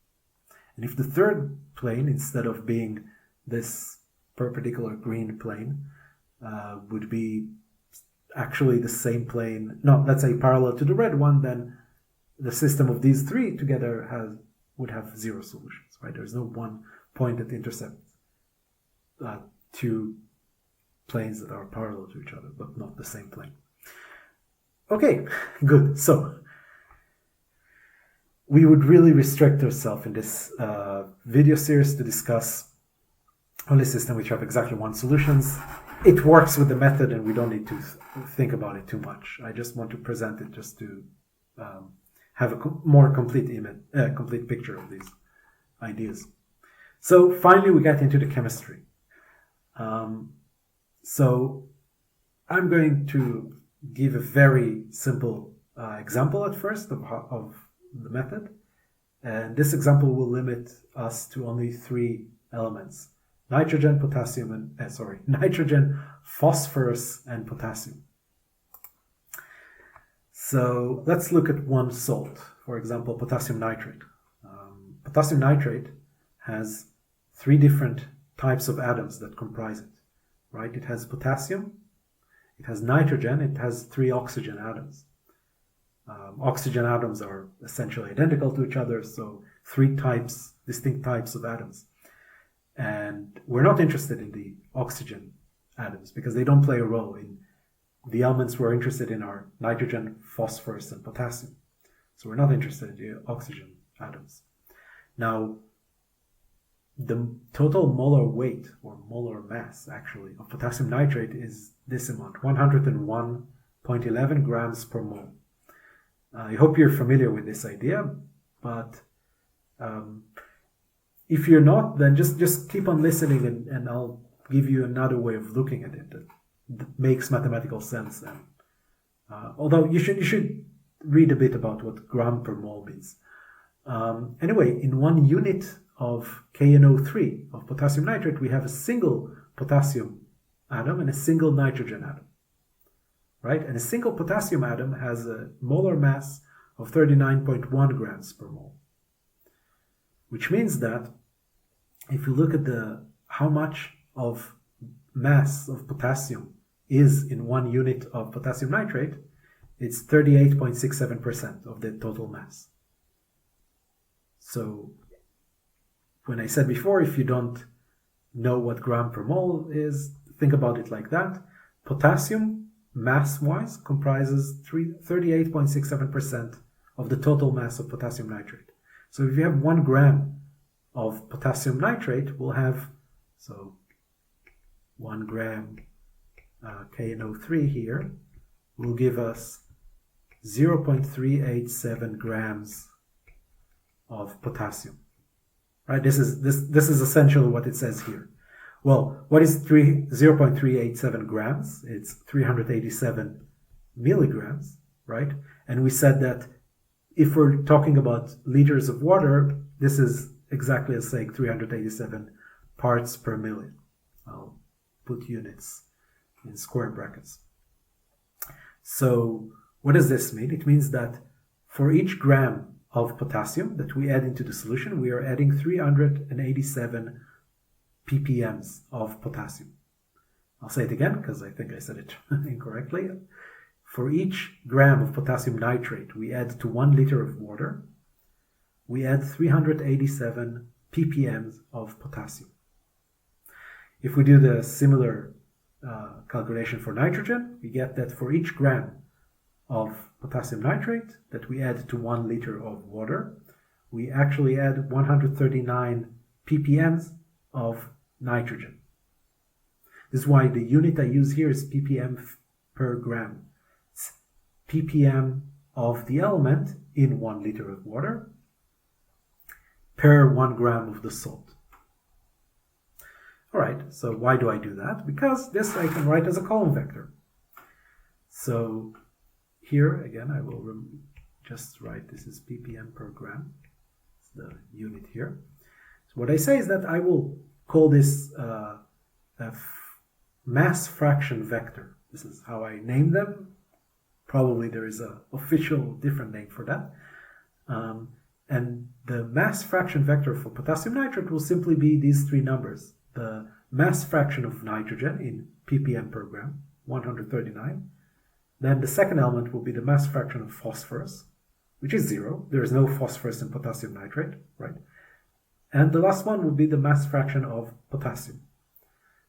And if the third plane, instead of being this perpendicular green plane, would be actually the same plane, no, let's say parallel to the red one, then the system of these three together would have zero solutions, right? There's no one point that intercepts two planes that are parallel to each other, but not the same plane. Okay, good. So we would really restrict ourselves in this video series to discuss only systems which have exactly one solutions. It works with the method, and we don't need to think about it too much. I just want to present it just to have a more complete complete picture of these ideas. So finally, we get into the chemistry. So I'm going to give a very simple example at first of the method, and this example will limit us to only three elements: nitrogen, potassium, and nitrogen, phosphorus, and potassium. So let's look at one salt, for example, potassium nitrate. Potassium nitrate has three different types of atoms that comprise it, right? It has potassium, it has nitrogen, it has three oxygen atoms. Oxygen atoms are essentially identical to each other, so three distinct types of atoms. And we're not interested in the oxygen atoms because they don't play a role in the elements we're interested in are nitrogen, phosphorus, and potassium. So we're not interested in the oxygen atoms. Now, the total molar weight, or molar mass, actually, of potassium nitrate is this amount, 101.11 grams per mole. I hope you're familiar with this idea, but if you're not, then just keep on listening, and I'll give you another way of looking at it that makes mathematical sense. And although you should read a bit about what gram per mole means. Anyway, in 1 unit of KNO3 of potassium nitrate, we have a single potassium atom and a single nitrogen atom, right? And a single potassium atom has a molar mass of 39.1 grams per mole, which means that if you look at how much of mass of potassium is in 1 unit of potassium nitrate, it's 38.67% of the total mass. So when I said before, if you don't know what gram per mole is, think about it like that. Potassium, mass-wise, comprises 38.67% of the total mass of potassium nitrate. So if you have 1 gram of potassium nitrate, we'll have, 1 gram KNO3 here will give us 0.387 grams of potassium. Right? This is essentially what it says here. Well, what is 0.387 grams? It's 387 milligrams, right? And we said that if we're talking about liters of water, this is exactly as saying 387 parts per million. I'll put units in square brackets. So what does this mean? It means that for each gram of potassium that we add into the solution, we are adding 387 ppms of potassium. I'll say it again because I think I said it incorrectly. For each gram of potassium nitrate we add to 1 liter of water, we add 387 ppms of potassium. If we do the similar calculation for nitrogen, we get that for each gram of potassium nitrate that we add to 1 liter of water, we actually add 139 ppms of nitrogen. This is why the unit I use here is ppm per gram. It's ppm of the element in 1 liter of water per 1 gram of the salt. All right, so why do I do that? Because this I can write as a column vector. So here, again, I will just write this is ppm per gram. It's the unit here. So what I say is that I will call this a mass fraction vector. This is how I name them. Probably there is an official different name for that. And the mass fraction vector for potassium nitrate will simply be these three numbers. The mass fraction of nitrogen in ppm per gram, 139. Then the second element will be the mass fraction of phosphorus, which is 0. There is no phosphorus in potassium nitrate, right? And the last one will be the mass fraction of potassium.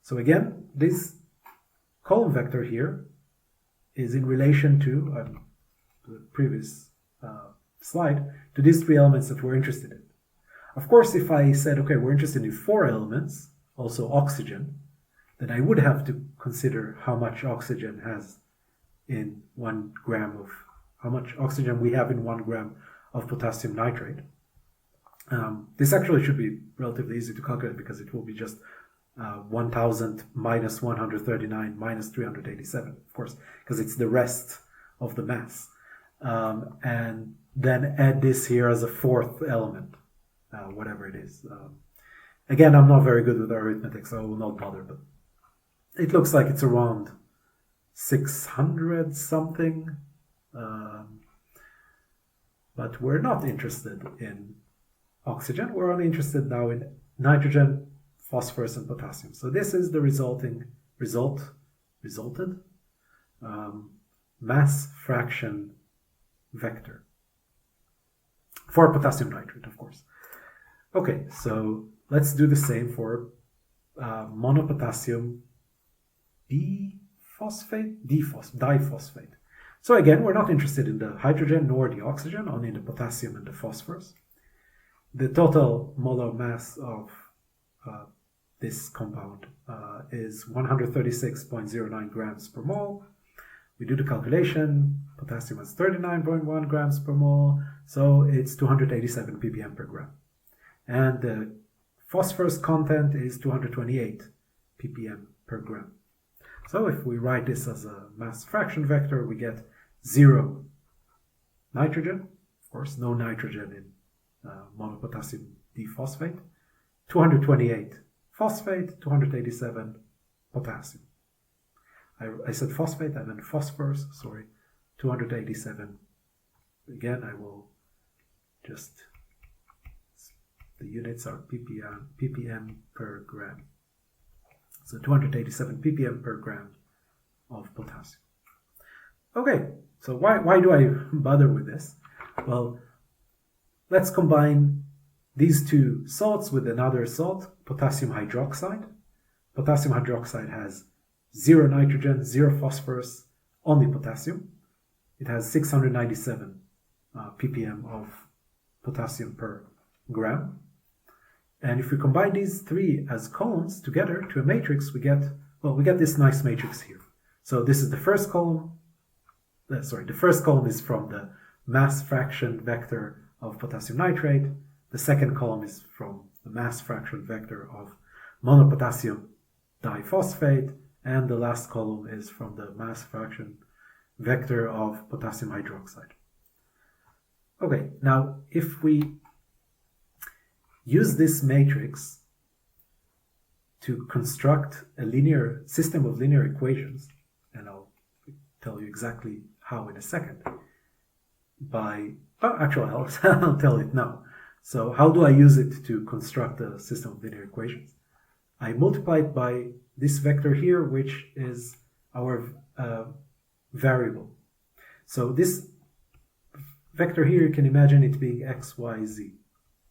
So again, this column vector here is in relation to the previous slide, to these three elements that we're interested in. Of course, if I said, okay, we're interested in 4 elements, also oxygen, then I would have to consider how much oxygen has in 1 gram of, how much oxygen we have in 1 gram of potassium nitrate. This actually should be relatively easy to calculate because it will be just 1000 minus 139 minus 387, of course, because it's the rest of the mass. And then add this here as a 4th element, whatever it is. Again, I'm not very good with arithmetic, so I will not bother, but it looks like it's around 600 something. But we're not interested in oxygen. We're only interested now in nitrogen, phosphorus, and potassium. So this is the resulted mass fraction vector for potassium nitrate, of course. Okay, so let's do the same for monopotassium diphosphate. So again, we're not interested in the hydrogen nor the oxygen, only the potassium and the phosphorus. The total molar mass of this compound is 136.09 grams per mole. We do the calculation, potassium has 39.1 grams per mole, so it's 287 ppm per gram. And the phosphorus content is 228 ppm per gram. So if we write this as a mass fraction vector, we get 0 nitrogen, of course, no nitrogen in monopotassium diphosphate, 228 phosphate, 287 potassium. I said phosphate, I meant phosphorus, sorry, 287. Again, I will just, the units are ppm per gram. So 287 ppm per gram of potassium. Okay, so why do I bother with this? Well, let's combine these two salts with another salt, potassium hydroxide. Potassium hydroxide has 0 nitrogen, 0 phosphorus, only potassium. It has 697 ppm of potassium per gram. And if we combine these three as columns together to a matrix, we get this nice matrix here. So this is the first column. The first column is from the mass fraction vector of potassium nitrate. The second column is from the mass fraction vector of monopotassium diphosphate. And the last column is from the mass fraction vector of potassium hydroxide. Okay, now if we use this matrix to construct a linear system of linear equations, and I'll tell you exactly how in a second. Actually, I'll tell it now. So how do I use it to construct a system of linear equations? I multiply it by this vector here, which is our variable. So this vector here, you can imagine it being x, y, z.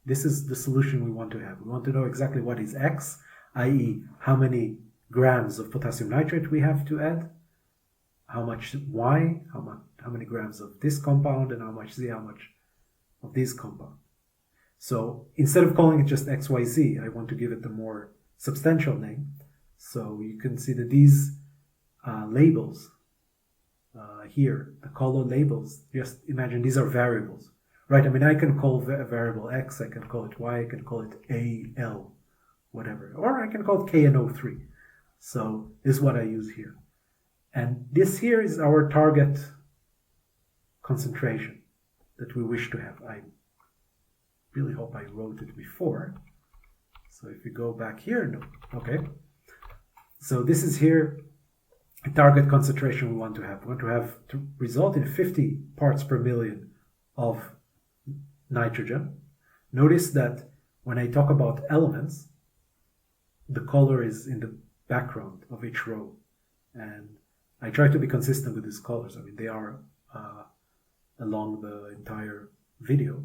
This is the solution we want to have. We want to know exactly what is x, i.e. how many grams of potassium nitrate we have to add, how much y, how many grams of this compound, and how much z, how much of this compound. So instead of calling it just x, y, z, I want to give it a more substantial name. So you can see that these labels here, the color labels, just imagine these are variables, right? I mean, I can call a variable x, I can call it y, I can call it al, whatever, or I can call it KNO3. So this is what I use here. And this here is our target concentration that we wish to have. I really hope I wrote it before. So if you go back here, no, okay. So this is here a target concentration we want to have. We want to have to result in 50 parts per million of nitrogen. Notice that when I talk about elements, the color is in the background of each row. And I try to be consistent with these colors. I mean, they are along the entire video.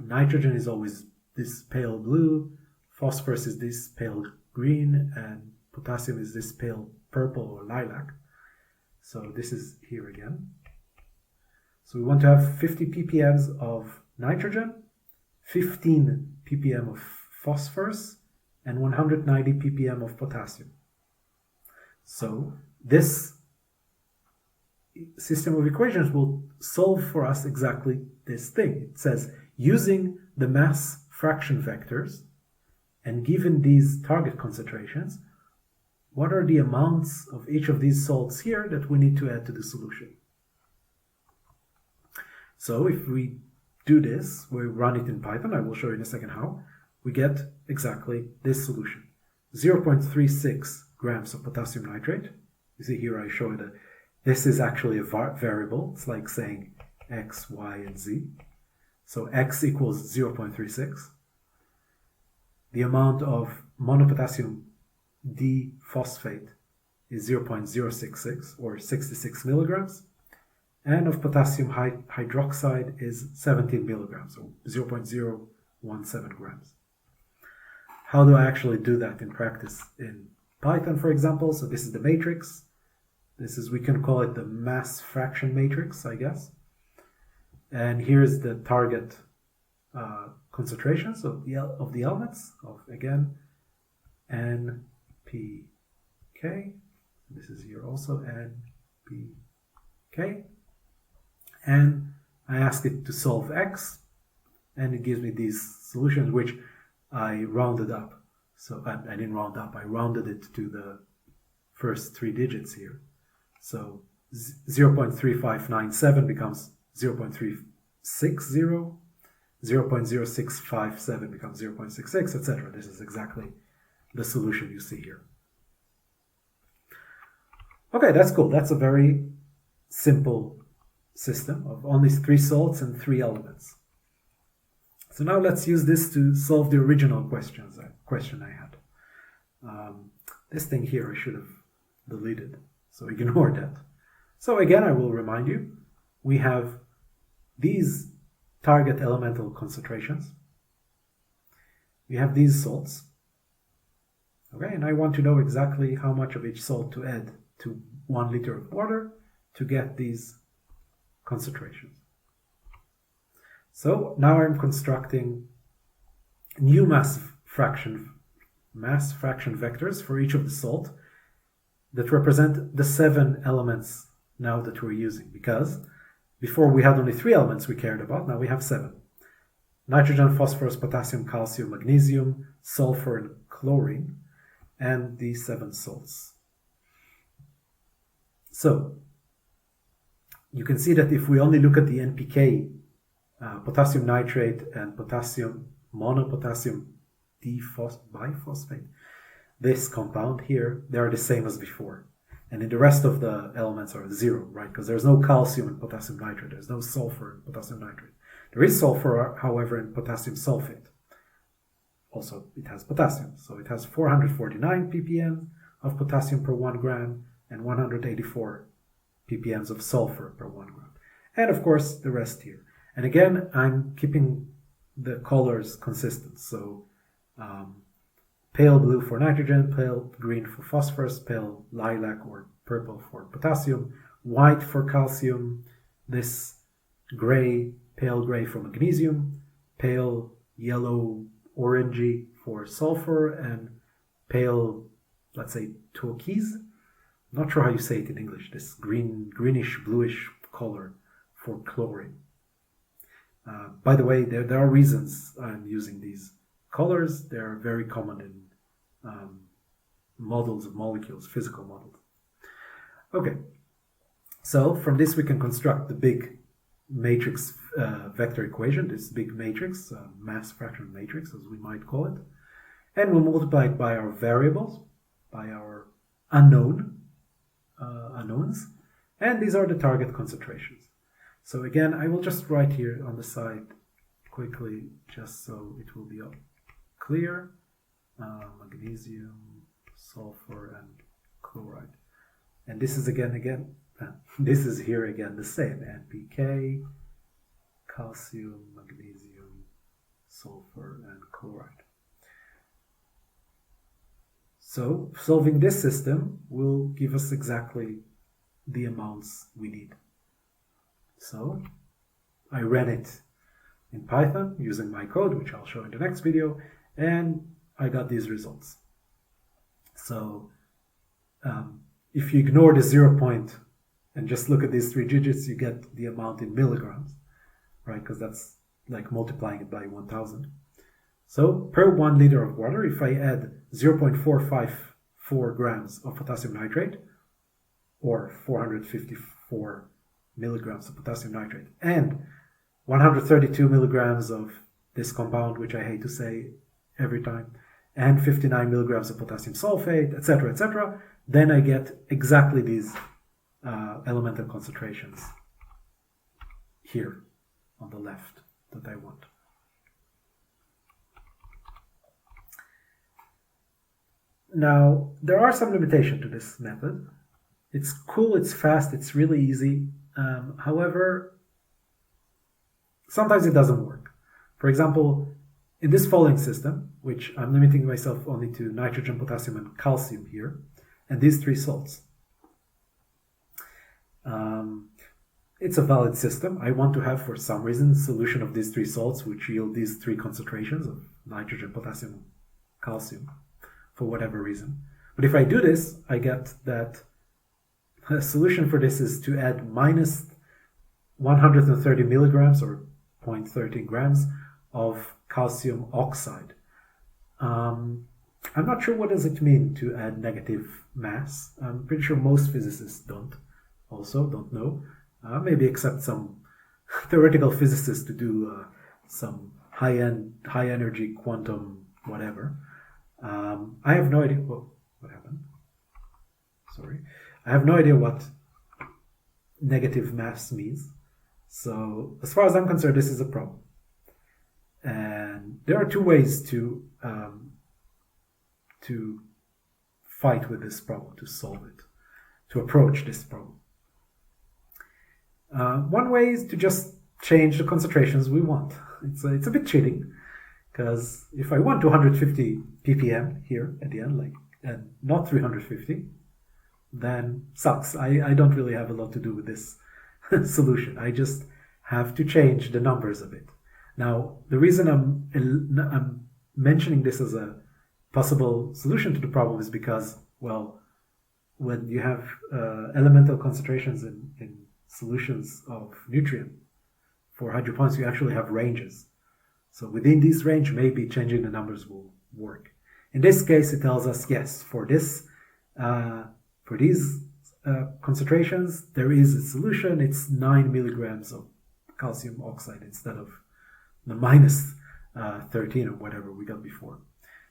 Nitrogen is always this pale blue, phosphorus is this pale green, and potassium is this pale purple or lilac. So this is here again. So we want to have 50 ppm of nitrogen, 15 ppm of phosphorus, and 190 ppm of potassium. So this system of equations will solve for us exactly this thing. It says, using the mass fraction vectors and given these target concentrations, what are the amounts of each of these salts here that we need to add to the solution? So if we do this, we run it in Python, I will show you in a second how, we get exactly this solution. 0.36 grams of potassium nitrate. You see here I show that this is actually a variable. It's like saying x, y, and z. So x equals 0.36. The amount of monopotassium diphosphate is 0.066 or 66 milligrams. And of potassium hydroxide is 17 milligrams, or 0.017 grams. How do I actually do that in practice in Python, for example? So this is the matrix. This is, we can call it the mass fraction matrix, I guess. And here's the target concentrations of the elements of, again, N, P, K. This is here also N, P, K. And I ask it to solve X, and it gives me these solutions, which I rounded up. So I didn't round up, I rounded it to the first 3 digits here. So 0.3597 becomes 0.360, 0.0657 becomes 0.66, etc. This is exactly the solution you see here. Okay, that's cool. That's a very simple system of only 3 salts and 3 elements. So now let's use this to solve the original question I had. This thing here I should have deleted, so ignore that. So again, I will remind you, we have these target elemental concentrations. We have these salts. Okay, and I want to know exactly how much of each salt to add to 1 liter of water to get these concentrations. So now I'm constructing new mass fraction vectors for each of the salt that represent the 7 elements now that we're using, because before we had only 3 elements we cared about, now we have 7. Nitrogen, phosphorus, potassium, calcium, magnesium, sulfur, and chlorine, and these 7 salts. So you can see that if we only look at the NPK, potassium nitrate and potassium monopotassium biphosphate, this compound here, they are the same as before. And in the rest of the elements are 0, right? Because there's no calcium in potassium nitrate. There's no sulfur in potassium nitrate. There is sulfur, however, in potassium sulfate. Also, it has potassium. So it has 449 ppm of potassium per 1 gram and 184 ppm of sulfur per 1 gram. And of course, the rest here. And again, I'm keeping the colors consistent. So pale blue for nitrogen, pale green for phosphorus, pale lilac or purple for potassium, white for calcium, this gray, pale gray for magnesium, pale yellow orangey for sulfur, and pale, let's say, turquoise. Not sure how you say it in English, this greenish, bluish color for chlorine. By the way, there are reasons I'm using these colors. They're very common in models of molecules, physical models. Okay, so from this we can construct the big matrix vector equation, this big matrix, mass fraction matrix as we might call it, and we'll multiply it by our variables, by our unknowns, and these are the target concentrations. So again, I will just write here on the side quickly, just so it will be clear. Magnesium, sulfur, and chloride. And this is this is here again the same. NPK, calcium, magnesium, sulfur, and chloride. So solving this system will give us exactly the amounts we need. So I ran it in Python using my code, which I'll show in the next video, and I got these results. So if you ignore the 0 point and just look at these 3 digits, you get the amount in milligrams, right? Because that's like multiplying it by 1000. So per 1 liter of water, if I add 0.454 grams of potassium nitrate, or 454 milligrams of potassium nitrate, and 132 milligrams of this compound, which I hate to say every time, and 59 milligrams of potassium sulfate, etc., then I get exactly these elemental concentrations here on the left that I want. Now, there are some limitations to this method. It's cool, it's fast, it's really easy. However, sometimes it doesn't work. For example, in this following system, which I'm limiting myself only to nitrogen, potassium, and calcium here, and these 3 salts. It's a valid system. I want to have, for some reason, solution of these 3 salts which yield these 3 concentrations of nitrogen, potassium, calcium, for whatever reason. But if I do this, I get that the solution for this is to add minus 130 milligrams or 0.13 grams of calcium oxide. I'm not sure what does it mean to add negative mass. I'm pretty sure most physicists don't know. Maybe except some theoretical physicists to do some high energy quantum whatever. I have no idea. Whoa, what happened? Sorry. I have no idea what negative mass means. So as far as I'm concerned, this is a problem. And there are 2 ways to fight with this problem, to solve it, to approach this problem. One way is to just change the concentrations we want. It's a bit cheating, because if I want 250 ppm here at the end, and not 350, then sucks. I don't really have a lot to do with this solution. I just have to change the numbers a bit. Now, the reason I'm mentioning this as a possible solution to the problem is because, well, when you have elemental concentrations in solutions of nutrient for hydroponics, you actually have ranges. So within this range, maybe changing the numbers will work. In this case, it tells us, yes, for these concentrations, there is a solution. It's 9 milligrams of calcium oxide instead of the minus 13 or whatever we got before.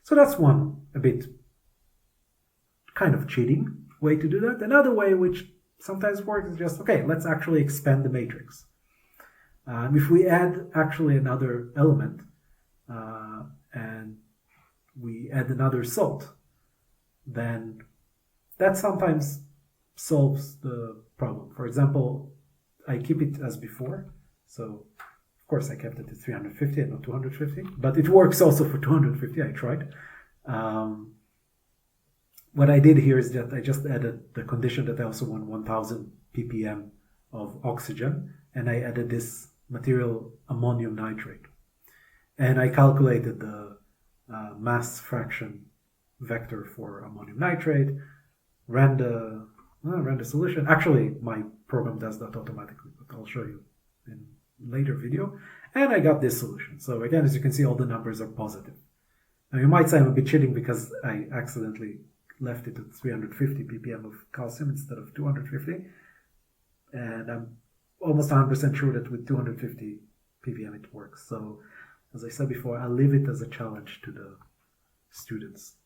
So that's one a bit kind of cheating way to do that. Another way, which sometimes works, is just, okay, let's actually expand the matrix. If we add actually another element and we add another salt, then that sometimes solves the problem. For example, I keep it as before. So, of course, I kept it at 350 and not 250, but it works also for 250. I tried. What I did here is that I just added the condition that I also want 1000 ppm of oxygen, and I added this material ammonium nitrate. And I calculated the mass fraction vector for ammonium nitrate, ran the solution. Actually, my program does that automatically, but I'll show you in later video. And I got this solution. So again, as you can see, all the numbers are positive. Now you might say I'm a bit cheating because I accidentally left it at 350 ppm of calcium instead of 250. And I'm almost 100% sure that with 250 ppm it works. So as I said before, I'll leave it as a challenge to the students.